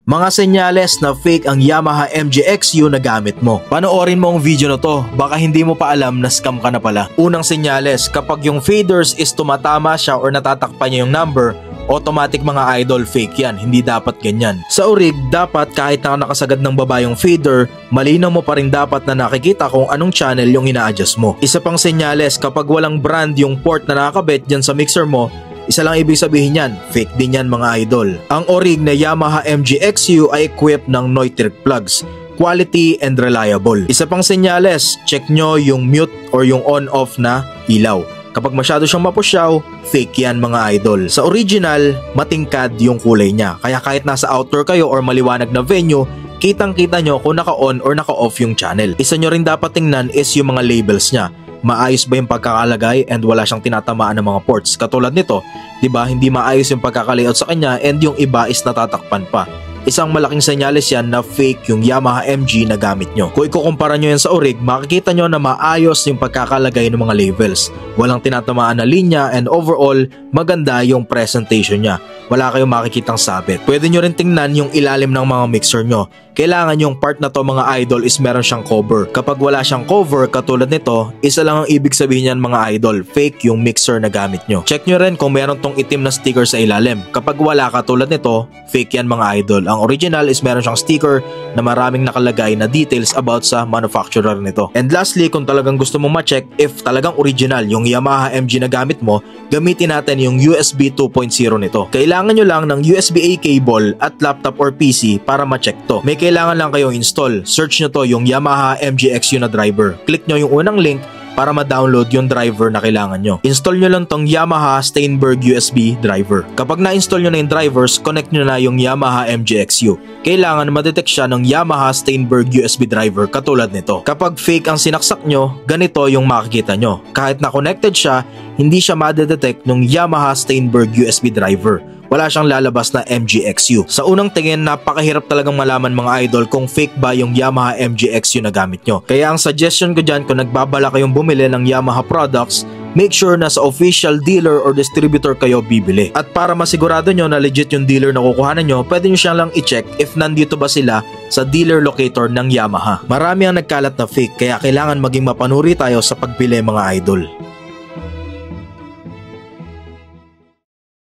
Mga senyales na fake ang Yamaha MGXU na gamit mo. Panoorin mo ang video na to, baka hindi mo pa alam na scam ka na pala. Unang senyales, kapag yung faders is tumatama siya or natatakpan niya yung number, automatic mga idol, fake yan, hindi dapat ganyan. Sa orig, dapat kahit nakasagad ng baba yung fader, malinaw mo pa rin dapat na nakikita kung anong channel yung ina-adjust mo. Isa pang senyales, kapag walang brand yung port na nakakabit dyan sa mixer mo, isa lang ibig sabihin yan, fake din yan mga idol. Ang orig na Yamaha MGXU ay equipped ng Neutrik plugs, quality and reliable. Isa pang senyales, check nyo yung mute or yung on-off na ilaw. Kapag masyado siyang mapusyaw, fake yan mga idol. Sa original, matingkad yung kulay niya. Kaya kahit nasa outdoor kayo or maliwanag na venue, kitang-kita nyo kung naka-on or naka-off yung channel. Isa nyo rin dapat tingnan is yung mga labels niya. Maayos ba yung pagkakalagay and wala siyang tinatamaan ng mga ports. Katulad nito, 'di ba, hindi maayos yung pagkakalayout sa kanya and yung iba is natatakpan pa. Isang malaking senyales yan na fake yung Yamaha MG na gamit nyo. Kung ikukumpara nyo yan sa orig, makikita nyo na maayos yung pagkakalagay ng mga labels. Walang tinatamaan na linya and overall, maganda yung presentation niya. Wala kayong makikitang sabit. Pwede nyo rin tingnan yung ilalim ng mga mixer nyo. Kailangan yung part na to mga idol is meron siyang cover. Kapag wala siyang cover katulad nito, isa lang ang ibig sabihin yan mga idol, fake yung mixer na gamit nyo. Check nyo rin kung meron tong itim na sticker sa ilalim. Kapag wala katulad nito, fake yan mga idol. Ang original is meron siyang sticker na maraming nakalagay na details about sa manufacturer nito. And lastly, kung talagang gusto mong ma-check if talagang original yung Yamaha MG na gamit mo, gamitin natin yung USB 2.0 nito. Kailangan nyo lang ng USB-A cable at laptop or PC para ma-check to. May kailangan lang kayong install. Search nyo to yung Yamaha MGXU na driver. Click nyo yung unang link para ma-download yung driver na kailangan nyo. Install nyo lang tong Yamaha Steinberg USB driver. Kapag na-install nyo na yung drivers, connect nyo na yung Yamaha MGXU. Kailangan ma-detect siya ng Yamaha Steinberg USB driver katulad nito. Kapag fake ang sinaksak nyo, ganito yung makikita nyo. Kahit na connected siya, hindi siya ma-detect ng Yamaha Steinberg USB driver. Wala siyang lalabas na MGXU. Sa unang tingin, napakahirap talagang malaman mga idol kung fake ba yung Yamaha MGXU na gamit nyo. Kaya ang suggestion ko dyan, kung nagbabala kayong bumili ng Yamaha products, make sure na sa official dealer or distributor kayo bibili. At para masigurado nyo na legit yung dealer na kukuhanan nyo, pwede nyo siyang lang i-check if nandito ba sila sa dealer locator ng Yamaha. Marami ang nagkalat na fake, kaya kailangan maging mapanuri tayo sa pagbili mga idol.